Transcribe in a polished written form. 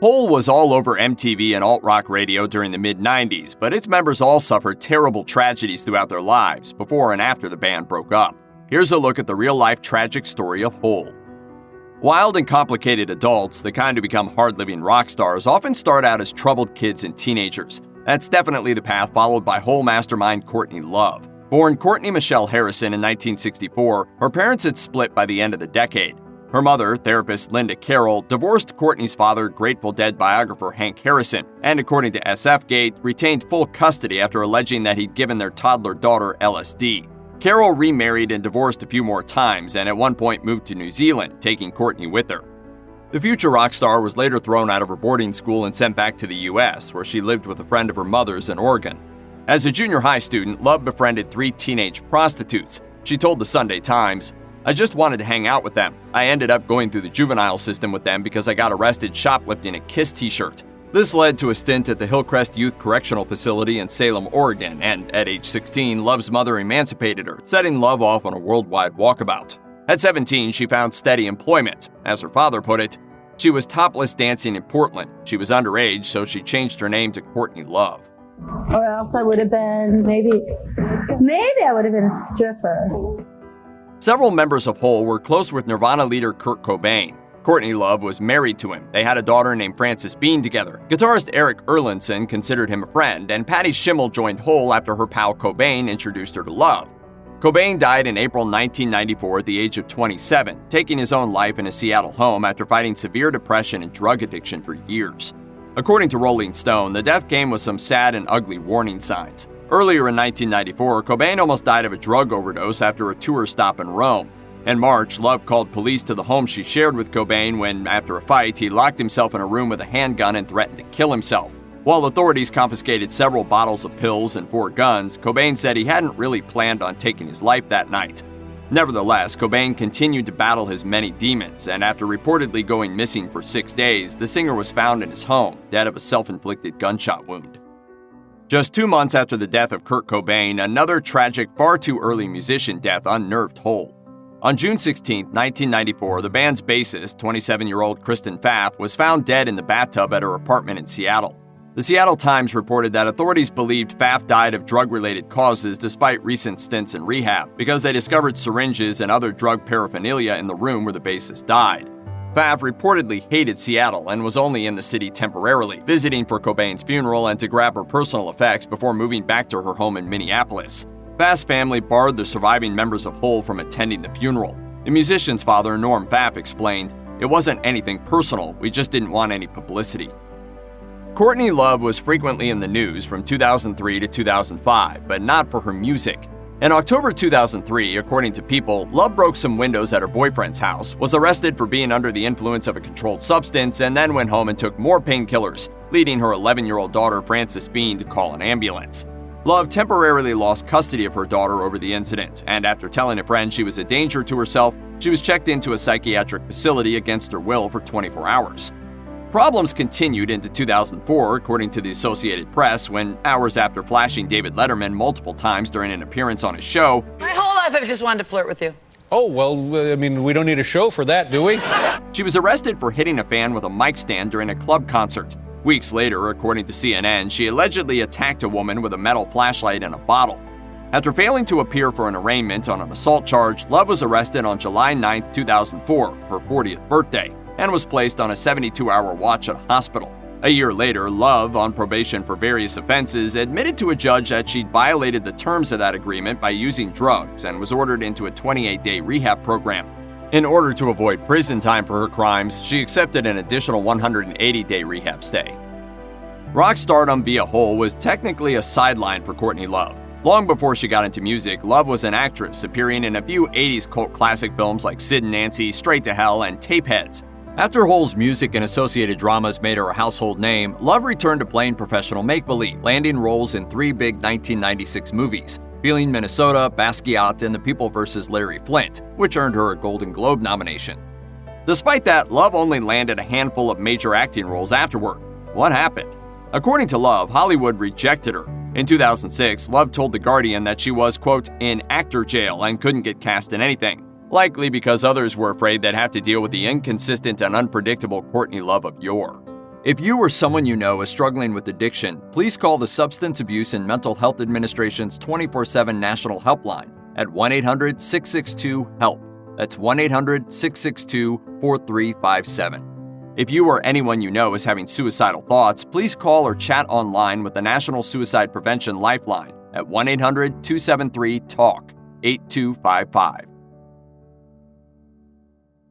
Hole was all over MTV and alt-rock radio during the mid-90s, but its members all suffered terrible tragedies throughout their lives, before and after the band broke up. Here's a look at the real-life tragic story of Hole. Wild and complicated adults, the kind who become hard-living rock stars, often start out as troubled kids and teenagers. That's definitely the path followed by Hole mastermind Courtney Love. Born Courtney Michelle Harrison in 1964, her parents had split by the end of the decade. Her mother, therapist Linda Carroll, divorced Courtney's father, Grateful Dead biographer Hank Harrison, and according to SF-Gate, retained full custody after alleging that he'd given their toddler daughter LSD. Carroll remarried and divorced a few more times, and at one point moved to New Zealand, taking Courtney with her. The future rock star was later thrown out of her boarding school and sent back to the U.S., where she lived with a friend of her mother's in Oregon. As a junior high student, Love befriended 3 teenage prostitutes. She told the Sunday Times, "I just wanted to hang out with them. I ended up going through the juvenile system with them because I got arrested shoplifting a KISS t-shirt. This led to a stint at the Hillcrest Youth Correctional Facility in Salem, Oregon, and at age 16, Love's mother emancipated her, setting Love off on a worldwide walkabout. At 17, she found steady employment. As her father put it, she was topless dancing in Portland. She was underage, so she changed her name to Courtney Love." Or else I would have been, maybe I would have been a stripper. Several members of Hole were close with Nirvana leader Kurt Cobain. Courtney Love was married to him. They had a daughter named Frances Bean together. Guitarist Eric Erlandson considered him a friend, and Patty Schimmel joined Hole after her pal Cobain introduced her to Love. Cobain died in April 1994 at the age of 27, taking his own life in a Seattle home after fighting severe depression and drug addiction for years. According to Rolling Stone, the death came with some sad and ugly warning signs. Earlier in 1994, Cobain almost died of a drug overdose after a tour stop in Rome. In March, Love called police to the home she shared with Cobain when, after a fight, he locked himself in a room with a handgun and threatened to kill himself. While authorities confiscated several bottles of pills and 4 guns, Cobain said he hadn't really planned on taking his life that night. Nevertheless, Cobain continued to battle his many demons, and after reportedly going missing for 6 days, the singer was found in his home, dead of a self-inflicted gunshot wound. Just 2 months after the death of Kurt Cobain, another tragic, far too early musician death unnerved Hole. On June 16, 1994, the band's bassist, 27-year-old Kristen Pfaff, was found dead in the bathtub at her apartment in Seattle. The Seattle Times reported that authorities believed Pfaff died of drug-related causes despite recent stints in rehab, because they discovered syringes and other drug paraphernalia in the room where the bassist died. Pfaff reportedly hated Seattle and was only in the city temporarily, visiting for Cobain's funeral and to grab her personal effects before moving back to her home in Minneapolis. Pfaff's family barred the surviving members of Hole from attending the funeral. The musician's father, Norm Pfaff, explained, "It wasn't anything personal, we just didn't want any publicity." Courtney Love was frequently in the news from 2003 to 2005, but not for her music. In October 2003, according to People, Love broke some windows at her boyfriend's house, was arrested for being under the influence of a controlled substance, and then went home and took more painkillers, leading her 11-year-old daughter Frances Bean to call an ambulance. Love temporarily lost custody of her daughter over the incident, and after telling a friend she was a danger to herself, she was checked into a psychiatric facility against her will for 24 hours. Problems continued into 2004, according to the Associated Press, when, hours after flashing David Letterman multiple times during an appearance on his show, "My whole life I've just wanted to flirt with you." Oh, well, we don't need a show for that, do we? she was arrested for hitting a fan with a mic stand during a club concert. Weeks later, according to CNN, she allegedly attacked a woman with a metal flashlight and a bottle. After failing to appear for an arraignment on an assault charge, Love was arrested on July 9, 2004, her 40th birthday, and was placed on a 72-hour watch at a hospital. A year later, Love, on probation for various offenses, admitted to a judge that she'd violated the terms of that agreement by using drugs and was ordered into a 28-day rehab program. In order to avoid prison time for her crimes, she accepted an additional 180-day rehab stay. Rock stardom via Hole was technically a sideline for Courtney Love. Long before she got into music, Love was an actress, appearing in a few 80s cult classic films like Sid and Nancy, Straight to Hell, and Tapeheads. After Hole's music and associated dramas made her a household name, Love returned to playing professional make-believe, landing roles in 3 big 1996 movies, Feeling Minnesota, Basquiat, and The People vs. Larry Flynt, which earned her a Golden Globe nomination. Despite that, Love only landed a handful of major acting roles afterward. What happened? According to Love, Hollywood rejected her. In 2006, Love told The Guardian that she was, quote, in actor jail and couldn't get cast in anything, likely because others were afraid they'd have to deal with the inconsistent and unpredictable Courtney Love of yore. If you or someone you know is struggling with addiction, please call the Substance Abuse and Mental Health Administration's 24/7 national helpline at 1-800-662-HELP. That's 1-800-662-4357. If you or anyone you know is having suicidal thoughts, please call or chat online with the National Suicide Prevention Lifeline at 1-800-273-TALK, 8255.